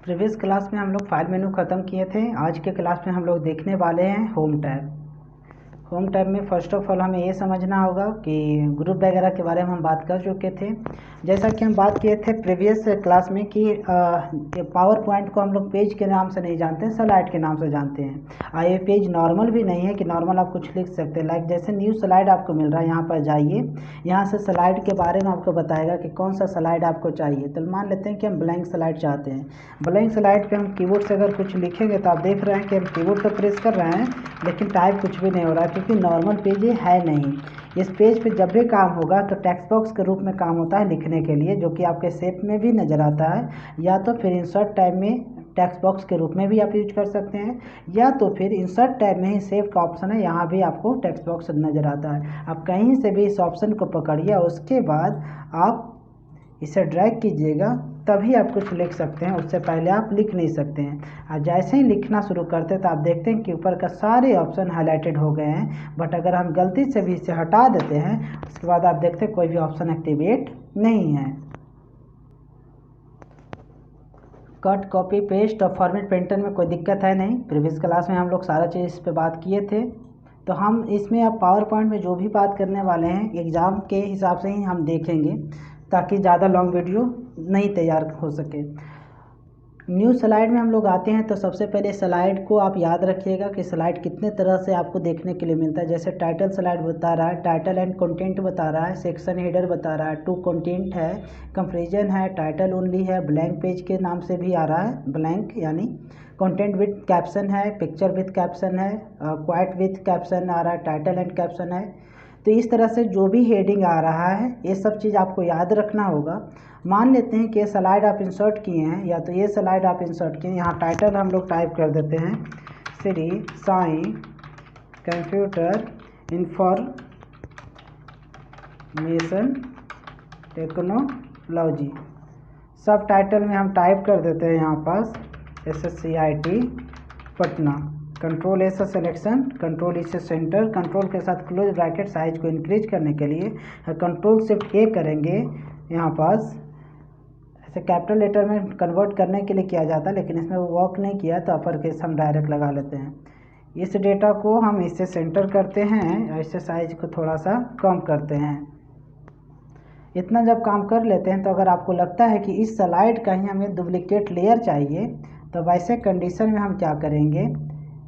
Previous class में हम लोग फाइल मेनू ख़त्म किए थे। आज के क्लास में हम लोग देखने वाले हैं होम टैब। होम टैब में फ़र्स्ट ऑफ ऑल हमें ये समझना होगा कि ग्रुप वगैरह के बारे में हम बात कर चुके थे। जैसा कि हम बात किए थे प्रीवियस क्लास में कि पावर पॉइंट को हम लोग पेज के नाम से नहीं जानते हैं, स्लाइड के नाम से जानते हैं। ये पेज नॉर्मल भी नहीं है कि नॉर्मल आप कुछ लिख सकते हैं। लाइक जैसे न्यू स्लाइड आपको मिल रहा है, यहाँ पर जाइए, यहाँ से स्लाइड के बारे में आपको बताएगा कि कौन सा स्लाइड आपको चाहिए। तो मान लेते हैं कि हम ब्लैंक स्लाइड चाहते हैं। ब्लैंक स्लाइड पे हम कीबोर्ड से अगर कुछ लिखेंगे तो आप देख रहे हैं कि हम कीबोर्ड तो प्रेस कर रहे हैं लेकिन टाइप कुछ भी नहीं हो रहा है, क्योंकि नॉर्मल पेज ये है नहीं। इस पेज पे जब भी काम होगा तो टेक्स्ट बॉक्स के रूप में काम होता है लिखने के लिए, जो कि आपके शेप में भी नज़र आता है, या तो फिर इंसर्ट टैब में टेक्स्ट बॉक्स के रूप में भी आप यूज कर सकते हैं, या तो फिर इंसर्ट टैब में ही सेव का ऑप्शन है, यहाँ भी आपको टेक्स्ट बॉक्स नज़र आता है। आप कहीं से भी इस ऑप्शन को पकड़िए, उसके बाद आप इसे ड्रैग कीजिएगा, तभी आप कुछ लिख सकते हैं। उससे पहले आप लिख नहीं सकते हैं। और जैसे ही लिखना शुरू करते हैं तो आप देखते हैं कि ऊपर का सारे ऑप्शन हाईलाइटेड हो गए हैं। बट अगर हम गलती से भी इसे हटा देते हैं, उसके बाद आप देखते हैं कोई भी ऑप्शन एक्टिवेट नहीं है। कट, कॉपी, पेस्ट और फॉर्मेट पेंटर में कोई दिक्कत है नहीं। प्रीवियस क्लास में हम लोग सारा चीज़ इस पर बात किए थे। तो हम इसमें अब पावर पॉइंट में जो भी बात करने वाले हैं एग्ज़ाम के हिसाब से ही हम देखेंगे, ताकि ज़्यादा लॉन्ग वीडियो नहीं तैयार हो सके। न्यू स्लाइड में हम लोग आते हैं तो सबसे पहले स्लाइड को आप याद रखिएगा कि स्लाइड कितने तरह से आपको देखने के लिए मिलता है। जैसे टाइटल स्लाइड बता रहा है, टाइटल एंड कंटेंट बता रहा है, सेक्शन हेडर बता रहा है, टू कंटेंट है, कंपेरिजन है, टाइटल ओनली है, ब्लैंक पेज के नाम से भी आ रहा है, ब्लैंक यानी कंटेंट विथ कैप्शन है, पिक्चर विथ कैप्शन है, क्वाइट विथ कैप्शन आ रहा है, टाइटल एंड कैप्शन है। तो इस तरह से जो भी हेडिंग आ रहा है ये सब चीज़ आपको याद रखना होगा। मान लेते हैं कि ये स्लाइड आप इंसर्ट किए हैं, या तो ये स्लाइड आप इंसर्ट किए हैं, यहाँ टाइटल हम लोग टाइप कर देते हैं Shri Sai computer information technology. सब टाइटल में हम टाइप कर देते हैं यहाँ पास SSCIT पटना। कंट्रोल ए से सिलेक्शन, कंट्रोल ई से सेंटर, कंट्रोल के साथ क्लोज ब्रैकेट साइज को इंक्रीज करने के लिए कंट्रोल शिफ्ट ए करेंगे। यहाँ पास ऐसे कैपिटल लेटर में कन्वर्ट करने के लिए किया जाता है, लेकिन इसमें वो वर्क नहीं किया तो अपर केस हम डायरेक्ट लगा लेते हैं। इस डेटा को हम इससे सेंटर करते हैं और इससे साइज को थोड़ा सा कम करते हैं। इतना जब काम कर लेते हैं तो अगर आपको लगता है कि इस स्लाइड का ही हमें डुप्लीकेट लेयर चाहिए, तो वैसे कंडीशन में हम क्या करेंगे,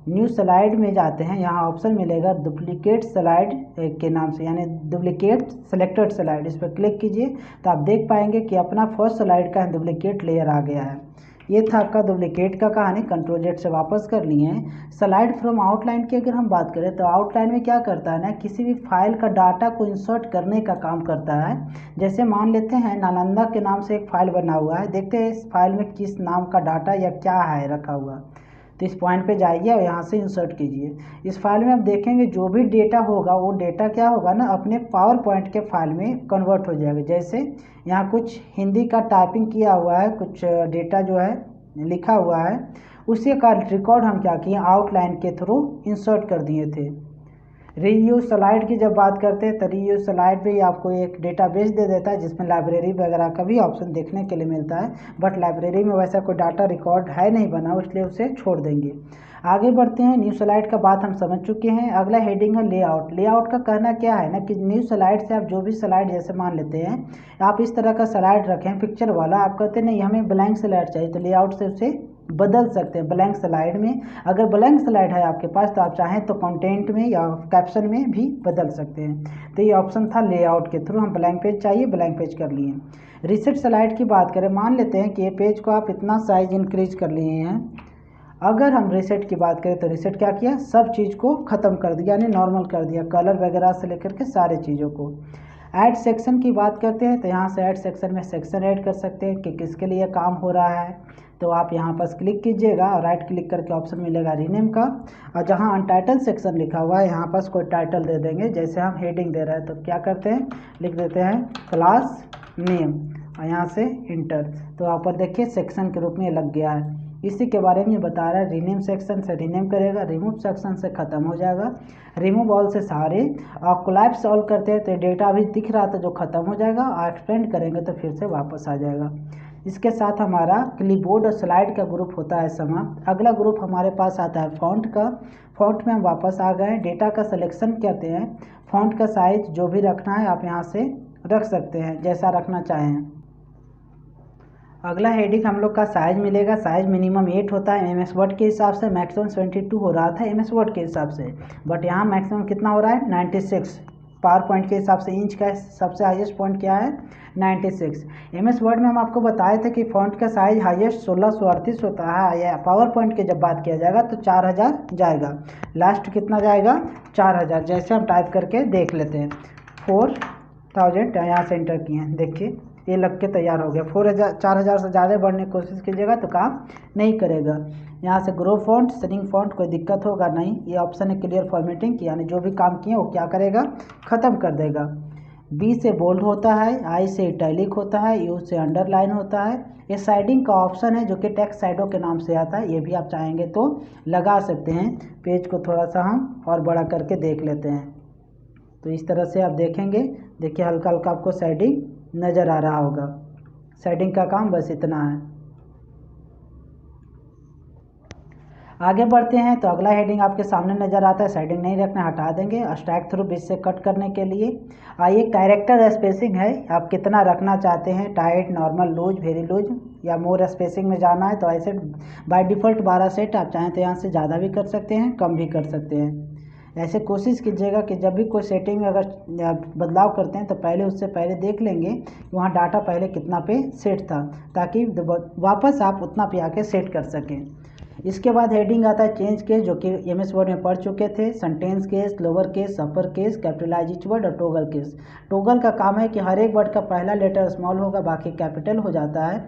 न्यू स्लाइड में जाते हैं, यहाँ ऑप्शन मिलेगा डुप्लीकेट स्लाइड के नाम से, यानी डुप्लीकेट सेलेक्टेड स्लाइड। इस पर क्लिक कीजिए तो आप देख पाएंगे कि अपना फर्स्ट स्लाइड का डुप्लीकेट लेयर आ गया है। ये था आपका डुप्लीकेट का कहानी। कंट्रोल जेड से वापस कर लिए हैं। स्लाइड फ्रॉम आउटलाइन की अगर हम बात करें तो आउटलाइन में क्या करता है ना, किसी भी फाइल का डाटा को इंसर्ट करने का काम करता है। जैसे मान लेते हैं नालंदा के नाम से एक फाइल बना हुआ है, देखते हैं इस फाइल में किस नाम का डाटा या क्या है रखा हुआ। तो इस पॉइंट पे जाइए और यहाँ से इंसर्ट कीजिए। इस फाइल में आप देखेंगे जो भी डेटा होगा वो डेटा क्या होगा ना, अपने पावर पॉइंट के फाइल में कन्वर्ट हो जाएगा। जैसे यहाँ कुछ हिंदी का टाइपिंग किया हुआ है, कुछ डेटा जो है लिखा हुआ है, उसी का रिकॉर्ड हम क्या किए, आउटलाइन के थ्रू इंसर्ट कर दिए थे। रीयूज स्लाइड की जब बात करते हैं तो रीयूज स्लाइड पे आपको एक डेटाबेस दे देता है जिसमें लाइब्रेरी वगैरह का भी ऑप्शन देखने के लिए मिलता है। बट लाइब्रेरी में वैसा कोई डाटा रिकॉर्ड है नहीं बना, इसलिए उसे छोड़ देंगे। आगे बढ़ते हैं। न्यू स्लाइड का बात हम समझ चुके हैं। अगला हेडिंग है लेआउट। लेआउट का कहना क्या है ना कि न्यू स्लाइड से आप जो भी स्लाइड, जैसे मान लेते हैं आप इस तरह का स्लाइड रखें पिक्चर वाला, आप कहते नहीं हमें ब्लैंक स्लाइड चाहिए, तो लेआउट से उसे बदल सकते हैं। ब्लैंक स्लाइड में अगर ब्लैंक स्लाइड है आपके पास तो आप चाहें तो कंटेंट में या कैप्शन में भी बदल सकते हैं। तो ये ऑप्शन था लेआउट के थ्रू। हम ब्लैंक पेज चाहिए, ब्लैंक पेज कर लिए। रिसेट स्लाइड की बात करें, मान लेते हैं कि ये पेज को आप इतना साइज इंक्रीज कर लिए हैं। अगर हम रिसेट की बात करें तो रिसेट क्या किया, सब चीज़ को ख़त्म कर दिया, यानी नॉर्मल कर दिया, कलर वगैरह से लेकर के सारे चीज़ों को। ऐड सेक्शन की बात करते हैं तो यहाँ से ऐड सेक्शन में सेक्शन ऐड कर सकते हैं कि किसके लिए काम हो रहा है। तो आप यहाँ पर क्लिक कीजिएगा और राइट क्लिक करके ऑप्शन मिलेगा रीनेम का, और जहाँ अनटाइटल सेक्शन लिखा हुआ है यहाँ पास कोई टाइटल दे देंगे। जैसे हम हेडिंग दे रहे हैं तो क्या करते हैं, लिख देते हैं क्लास नेम और यहाँ से इंटर। तो यहाँ पर देखिए सेक्शन के रूप में लग गया है। इसी के बारे में बता रहा है। रीनेम सेक्शन से रीनेम करेगा, रिमूव सेक्शन से ख़त्म हो जाएगा, रिमूव ऑल से सारे। और कोलैप्स ऑल करते हैं तो डेटा अभी दिख रहा था जो ख़त्म हो जाएगा, और एक्सपेंड करेंगे तो फिर से वापस आ जाएगा। इसके साथ हमारा क्लिपबोर्ड और स्लाइड का ग्रुप होता है समाप्त। अगला ग्रुप हमारे पास आता है फ़ॉन्ट का। फ़ॉन्ट में हम वापस आ गए। डेटा का सिलेक्शन करते हैं। फ़ॉन्ट का साइज़ जो भी रखना है आप यहाँ से रख सकते हैं, जैसा रखना चाहें। अगला हेडिंग हम लोग का साइज़ मिलेगा। साइज़ मिनिमम 8 होता है MS वर्ड के हिसाब से, मैक्सिमम 72 हो रहा था MS वर्ड के हिसाब से, बट यहाँ मैक्सिमम कितना हो रहा है 96। पावर पॉइंट के हिसाब से इंच का सबसे हाईएस्ट पॉइंट क्या है 96। MS वर्ड में हम आपको बताए थे कि फ़ॉन्ट का साइज़ हाईएस्ट 1638 होता है, या पावर पॉइंट की जब बात किया जाएगा तो 4000 जाएगा। लास्ट कितना जाएगा 4000। जैसे हम टाइप करके देख लेते हैं 4000, यहाँ से एंटर किए हैं, देखिए ये लग के तैयार हो गया। 4000 से ज़्यादा बढ़ने की कोशिश कीजिएगा तो काम नहीं करेगा। यहाँ से ग्रो फॉन्ट, श्रिंक फॉन्ट कोई दिक्कत होगा नहीं। ये ऑप्शन है क्लियर फॉर्मेटिंग की, यानी जो भी काम किए वो क्या करेगा ख़त्म कर देगा। B से बोल्ड होता है, I से इटैलिक होता है, U से अंडरलाइन होता है। ये साइडिंग का ऑप्शन है जो कि टेक्स्ट साइडों के नाम से आता है, ये भी आप चाहेंगे तो लगा सकते हैं। पेज को थोड़ा सा हम और बड़ा करके देख लेते हैं, तो इस तरह से आप देखेंगे। देखिए हल्का हल्का आपको साइडिंग नज़र आ रहा होगा। साइडिंग का काम बस इतना है। आगे बढ़ते हैं तो अगला हेडिंग आपके सामने नज़र आता है। साइडिंग नहीं रखना, हटा देंगे। स्ट्राइक थ्रू बीच से कट करने के लिए आइए कैरेक्टर स्पेसिंग है, आप कितना रखना चाहते हैं, tight, normal, loose, very loose या मोर स्पेसिंग में जाना है तो ऐसे बाय डिफ़ॉल्ट 12 सेट, आप चाहें तो यहाँ से ज़्यादा भी कर सकते हैं, कम भी कर सकते हैं। ऐसे कोशिश कीजिएगा कि जब भी कोई सेटिंग में अगर बदलाव करते हैं तो पहले उससे पहले देख लेंगे कि वहाँ डाटा पहले कितना पे सेट था, ताकि वापस आप उतना पे आके सेट कर सकें। इसके बाद हेडिंग आता है चेंज केस, जो कि MS वर्ड में पढ़ चुके थे। Sentence case, lower case, upper case, capitalize each word और टोगल केस। टोगल का काम है कि हर एक वर्ड का पहला लेटर स्मॉल होगा, बाकी कैपिटल हो जाता है।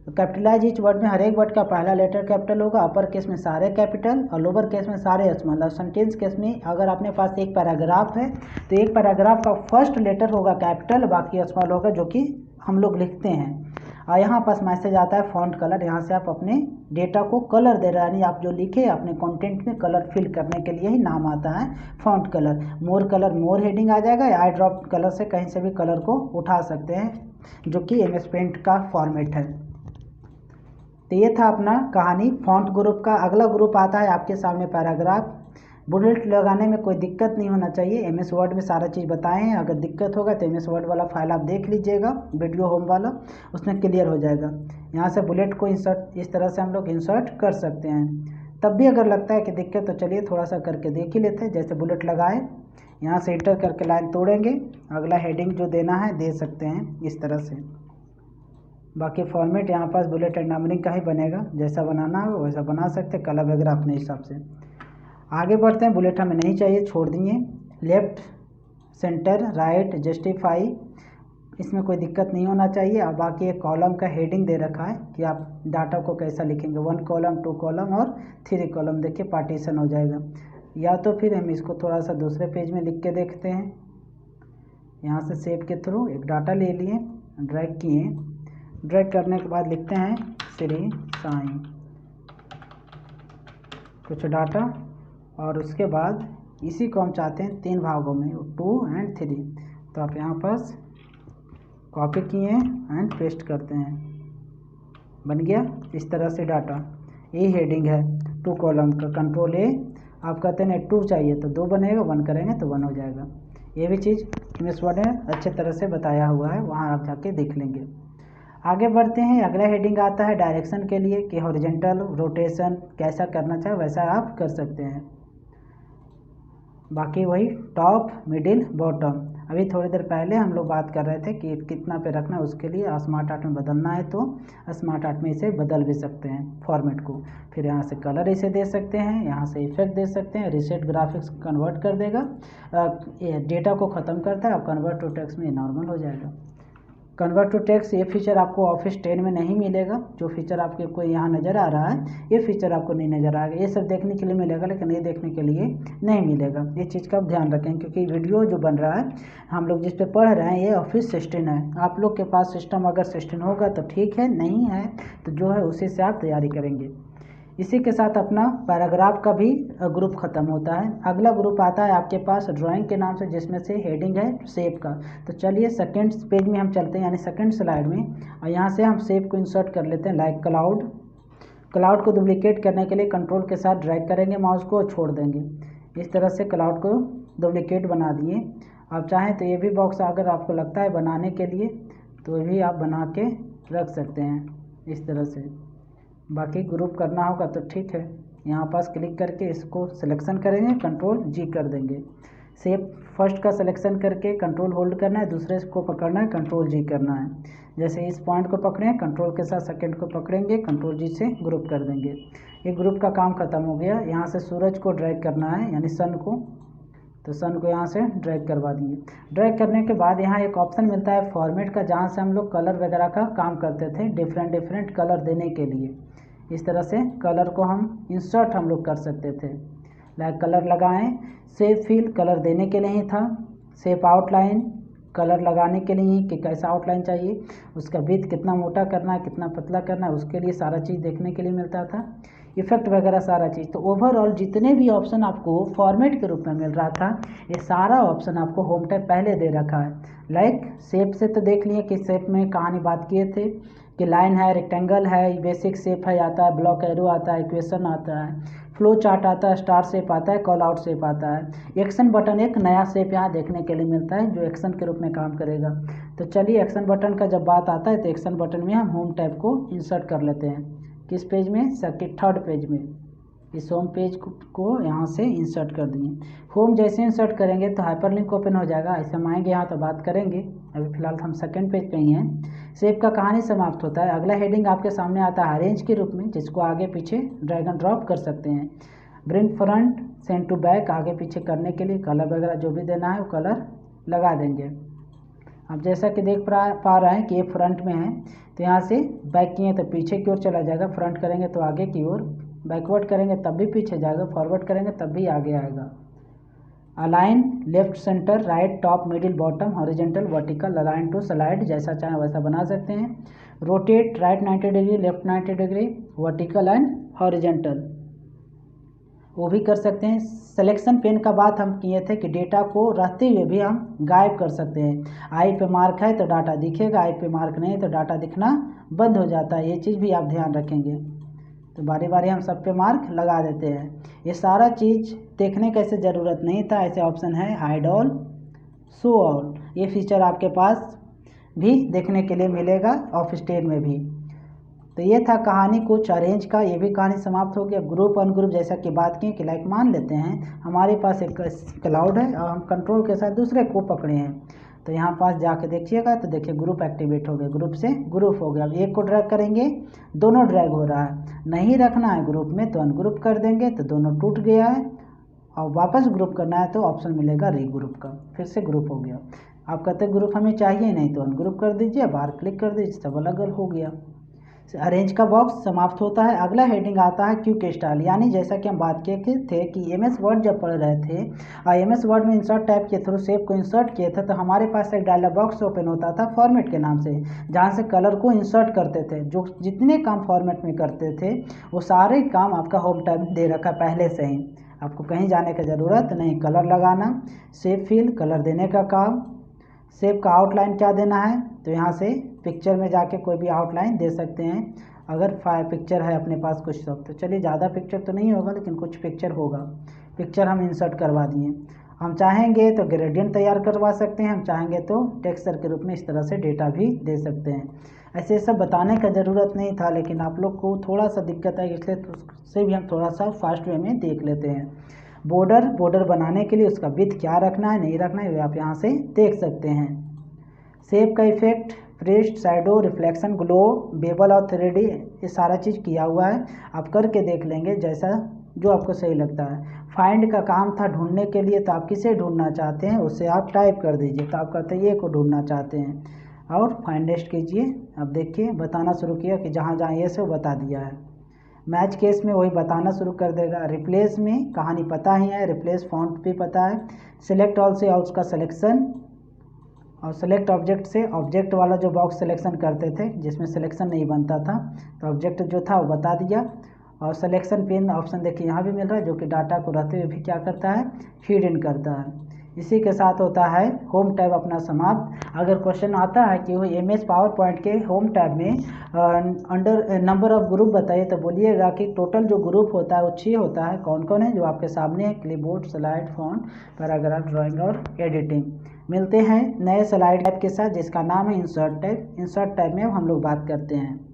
कैपिटलाइज ईच वर्ड में हर एक वर्ड का पहला लेटर कैपिटल होगा, अपर केस में सारे कैपिटल और लोअर केस में सारे स्मॉल। और सेंटेंस केस में अगर अपने पास एक पैराग्राफ है तो एक पैराग्राफ का फर्स्ट लेटर होगा कैपिटल, बाकी स्मॉल होगा, जो कि हम लोग लिखते हैं। और यहाँ पास मैसेज आता है फॉन्ट कलर, यहाँ से आप अपने डेटा को कलर दे रहे हैं, यानी आप जो लिखे अपने कंटेंट में कलर फिल करने के लिए ही नाम आता है फॉन्ट कलर। मोर कलर, मोर हेडिंग आ जाएगा, या आई ड्रॉप कलर से कहीं से भी कलर को उठा सकते हैं, जो कि MS पेंट का फॉर्मेट है। तो ये था अपना कहानी फॉन्ट ग्रुप का। अगला ग्रुप आता है आपके सामने पैराग्राफ। बुलेट लगाने में कोई दिक्कत नहीं होना चाहिए, MS वर्ड में सारा चीज़ बताए हैं। अगर दिक्कत होगा तो MS वर्ड वाला फाइल आप देख लीजिएगा, वीडियो होम वाला, उसमें क्लियर हो जाएगा। यहाँ से बुलेट को इंसर्ट इस तरह से हम लोग इंसर्ट कर सकते हैं। तब भी अगर लगता है कि दिक्कत, तो चलिए थोड़ा सा करके देख ही लेते हैं। जैसे बुलेट लगाए, यहाँ से इंटर करके लाइन तोड़ेंगे, अगला हेडिंग जो देना है दे सकते हैं इस तरह से। बाकी फॉर्मेट यहाँ पास बुलेट एंड नंबरिंग का ही बनेगा, जैसा बनाना हो वैसा बना सकते हैं, कलर वगैरह अपने हिसाब से। आगे बढ़ते हैं। बुलेट हमें नहीं चाहिए, छोड़ दिए। लेफ्ट, सेंटर, राइट, जस्टिफाई, इसमें कोई दिक्कत नहीं होना चाहिए। और बाकी एक कॉलम का हेडिंग दे रखा है कि आप डाटा को कैसा लिखेंगे, 1 कॉलम, 2 कॉलम और 3 कॉलम। देखिए पार्टीशन हो जाएगा। या तो फिर हम इसको थोड़ा सा दूसरे पेज में लिख के देखते हैं। यहाँ से सेव के थ्रू एक डाटा ले लिए, ड्रैग किए, ड्रैग करने के बाद लिखते हैं श्री साईं कुछ डाटा, और उसके बाद इसी को हम चाहते हैं 3 भागों में, 2 और 3। तो आप यहाँ पास कॉपी किए एंड पेस्ट करते हैं, बन गया इस तरह से डाटा। ये हेडिंग है 2 कॉलम का, कंट्रोल A। आप कहते हैं 2 चाहिए तो 2 बनेगा, 1 करेंगे तो 1 हो जाएगा। ये भी चीज़ MS वर्ड में अच्छे तरह से बताया हुआ है, वहाँ आप जाके देख लेंगे। आगे बढ़ते हैं। अगला हेडिंग आता है डायरेक्शन के लिए कि हॉरिजॉन्टल, रोटेशन कैसा करना चाहे वैसा आप कर सकते हैं। बाकी वही टॉप, मिडिल, बॉटम। अभी थोड़ी देर पहले हम लोग बात कर रहे थे कि कितना पे रखना है, उसके लिए स्मार्ट आर्ट में बदलना है तो स्मार्ट आर्ट में इसे बदल भी सकते हैं फॉर्मेट को। फिर यहाँ से कलर इसे दे सकते हैं, यहाँ से इफेक्ट दे सकते हैं। रीसेट ग्राफिक्स कन्वर्ट कर देगा, डेटा को ख़त्म करता है और कन्वर्ट टू टेक्स्ट में नॉर्मल हो जाएगा। कन्वर्ट टू टेक्स्ट, ये फीचर आपको ऑफिस 10 में नहीं मिलेगा। जो फीचर आपके को यहाँ नज़र आ रहा है, ये फीचर आपको नहीं नज़र आएगा। ये सब देखने के लिए मिलेगा, लेकिन ये देखने के लिए नहीं मिलेगा। ये चीज़ का ध्यान रखें, क्योंकि वीडियो जो बन रहा है, हम लोग जिस पे पढ़ रहे हैं, ये ऑफिस 16 है। आप लोग के पास सिस्टम अगर 16 होगा तो ठीक है, नहीं है तो जो है उसी से आप तैयारी करेंगे। इसी के साथ अपना पैराग्राफ का भी ग्रुप ख़त्म होता है। अगला ग्रुप आता है आपके पास ड्राइंग के नाम से, जिसमें से हेडिंग है शेप का। तो चलिए सेकंड पेज में हम चलते हैं, यानी सेकंड स्लाइड में, और यहाँ से हम शेप को इंसर्ट कर लेते हैं। लाइक क्लाउड को डुप्लीकेट करने के लिए कंट्रोल के साथ ड्रैग करेंगे माउस को और छोड़ देंगे। इस तरह से क्लाउड को डुप्लीकेट बना दिए। आप चाहें तो ये भी बॉक्स अगर आपको लगता है बनाने के लिए तो ये भी आप बना के रख सकते हैं इस तरह से। बाकी ग्रुप करना होगा तो ठीक है, यहाँ पास क्लिक करके इसको सिलेक्शन करेंगे, कंट्रोल जी कर देंगे। शेप फर्स्ट का सिलेक्शन करके कंट्रोल होल्ड करना है, दूसरे को पकड़ना है, कंट्रोल जी करना है। जैसे इस पॉइंट को पकड़े कंट्रोल के साथ सेकंड को पकड़ेंगे, कंट्रोल जी से ग्रुप कर देंगे। ये ग्रुप का काम ख़त्म हो गया। यहाँ से सूरज को ड्रैग करना है, यानी सन को, तो सन को यहाँ से ड्रैग करवा दिए। ड्रैग करने के बाद यहाँ एक ऑप्शन मिलता है फॉर्मेट का, जहाँ से हम लोग कलर वगैरह का काम करते थे, डिफरेंट कलर देने के लिए। इस तरह से कलर को हम इंसर्ट हम लोग कर सकते थे। लाइक कलर लगाएं, शेप फिल कलर देने के लिए ही था, शेप आउटलाइन कलर लगाने के लिए ही कि कैसा आउटलाइन चाहिए, उसका विड्थ कितना मोटा करना है, कितना पतला करना है, उसके लिए सारा चीज़ देखने के लिए मिलता था। इफेक्ट वगैरह सारा चीज़। तो ओवरऑल जितने भी ऑप्शन आपको फॉर्मेट के रूप में मिल रहा था, ये सारा ऑप्शन आपको होम टैब पहले दे रखा है। लाइक शेप से तो देख लिए कि शेप में कहानी बात किए थे कि लाइन है, रेक्टेंगल है, बेसिक शेप है आता है, ब्लॉक एरो आता है, इक्वेशन आता है, फ्लो चार्ट आता है, स्टार शेप आता है, कॉल आउट शेप आता है। एक्शन बटन एक नया शेप यहाँ देखने के लिए मिलता है जो एक्शन के रूप में काम करेगा। तो चलिए एक्शन बटन का जब बात आता है तो एक्शन बटन में हम होम टैब को इंसर्ट कर लेते हैं। किस पेज में? थर्ड पेज में। इस होम पेज को यहाँ से इंसर्ट कर दिए। होम जैसे इंसर्ट करेंगे तो हाइपरलिंक ओपन हो जाएगा। ऐसे हम आएंगे यहाँ तो बात करेंगे। अभी फिलहाल हम सेकंड पेज पे ही हैं। शेप का कहानी समाप्त होता है। अगला हेडिंग आपके सामने आता है अरेंज के रूप में, जिसको आगे पीछे ड्रैग एंड ड्रॉप कर सकते हैं। Bring front, send to back, आगे पीछे करने के लिए कलर वगैरह जो भी देना है वो कलर लगा देंगे। अब जैसा कि देख पा रहे हैं कि ये फ्रंट में है, तो यहाँ से बैक किए तो पीछे की ओर चला जाएगा, फ्रंट करेंगे तो आगे की ओर, बैकवर्ड करेंगे तब भी पीछे जाएगा, फॉरवर्ड करेंगे तब भी आगे आएगा। Align left centre right top middle bottom horizontal vertical align to slide, जैसा चाहें वैसा बना सकते हैं। Rotate right 90 degree left 90 degree vertical and horizontal, वो भी कर सकते हैं। सिलेक्शन पेन का बात हम किए थे कि डेटा को रहते हुए भी हम गायब कर सकते हैं। आई पे मार्क है तो डाटा दिखेगा, आई पे मार्क नहीं तो डाटा दिखना बंद हो जाता है। ये चीज़ भी आप ध्यान रखेंगे। तो बारी बारी हम सब पे मार्क लगा देते हैं। ये सारा चीज़ देखने का ऐसे ज़रूरत नहीं था। ऐसे ऑप्शन है हाइड ऑल, शो ऑल, ये फीचर आपके पास भी देखने के लिए मिलेगा ऑफ स्टेट में भी। तो ये था कहानी कुछ अरेंज का, ये भी कहानी समाप्त हो गया। ग्रुप अनग्रुप जैसा कि बात की कि लाइक मान लेते हैं हमारे पास एक क्लाउड है और हम कंट्रोल के साथ दूसरे को पकड़े हैं, तो यहाँ पास जाके देखिएगा तो देखिए ग्रुप एक्टिवेट हो गया, ग्रुप से ग्रुप हो गया। अब एक को ड्रैग करेंगे दोनों ड्रैग हो रहा है, नहीं रखना है ग्रुप में तो अनग्रुप कर देंगे तो दोनों टूट गया है, और वापस ग्रुप करना है तो ऑप्शन मिलेगा रीग्रुप का, फिर से ग्रुप हो गया। आप कहते ग्रुप हमें चाहिए नहीं तो अनग्रुप कर दीजिए, बाहर क्लिक कर दीजिए, सब अलग अलग हो गया। अरेंज का बॉक्स समाप्त होता है। अगला हेडिंग आता है क्विक स्टाइल, यानी जैसा कि हम बात किए थे कि एमएस वर्ड जब पढ़ रहे थे और एमएस वर्ड में इंसर्ट टैब के थ्रू शेप को इंसर्ट किए थे, तो हमारे पास एक डायलॉग बॉक्स ओपन होता था फॉर्मेट के नाम से, जहाँ से कलर को इंसर्ट करते थे। जो जितने काम फॉर्मेट में करते थे वो सारे काम आपका होम टैब दे रखा पहले से ही, आपको कहीं जाने की ज़रूरत नहीं। कलर लगाना, शेप फिल कलर देने का काम, शेप का आउटलाइन क्या देना है तो यहाँ से पिक्चर में जाके कोई भी आउटलाइन दे सकते हैं। अगर पिक्चर है अपने पास कुछ सब, तो चलिए ज़्यादा पिक्चर तो नहीं होगा लेकिन कुछ पिक्चर होगा। पिक्चर हम इंसर्ट करवा दिए। हम चाहेंगे तो ग्रेडियंट तैयार करवा सकते हैं, हम चाहेंगे तो टेक्सचर के रूप में इस तरह से डेटा भी दे सकते हैं। ऐसे सब बताने का ज़रूरत नहीं था, लेकिन आप लोग को थोड़ा सा दिक्कत है इसलिए तो उससे भी हम थोड़ा सा फास्ट वे में देख लेते हैं। बॉर्डर बनाने के लिए उसका विड्थ क्या रखना है नहीं रखना है आप यहाँ से देख सकते हैं। शेप का effect, preset, shadow, reflection, glow, bevel और 3D, ये सारा चीज़ किया हुआ है। आप करके देख लेंगे जैसा जो आपको सही लगता है। फाइंड का काम था ढूंढने के लिए, तो आप किसे ढूंढना चाहते हैं उसे आप टाइप कर दीजिए, तो आप कहते हैं ये को ढूंढना चाहते हैं और फाइंड नेक्स्ट कीजिए। अब देखिए बताना शुरू किया कि जहाँ जहाँ ये सब बता दिया है। मैच केस में वही बताना शुरू कर देगा। रिप्लेस में कहानी पता ही है, रिप्लेस फॉन्ट भी पता है। सिलेक्ट ऑल से उसका सिलेक्शन, और सेलेक्ट ऑब्जेक्ट से ऑब्जेक्ट वाला जो बॉक्स सिलेक्शन करते थे जिसमें सिलेक्शन नहीं बनता था, तो ऑब्जेक्ट जो था वो बता दिया। और सिलेक्शन पिन ऑप्शन देखिए यहाँ भी मिल रहा है, जो कि डाटा को रहते हुए भी क्या करता है, फीड इन करता है। इसी के साथ होता है होम टैब अपना समाप्त। अगर क्वेश्चन आता है कि वो MS पावर पॉइंट के होम टैब में अंडर नंबर ऑफ ग्रुप बताइए, तो बोलिएगा कि टोटल जो ग्रुप होता है वो 6 होता है। कौन कौन है, जो आपके सामने है, clipboard, slide, font, paragraph, drawing और एडिटिंग। मिलते हैं नए स्लाइड टैब के साथ जिसका नाम है इंसर्ट टैब। इंसर्ट टैब में हम लोग बात करते हैं।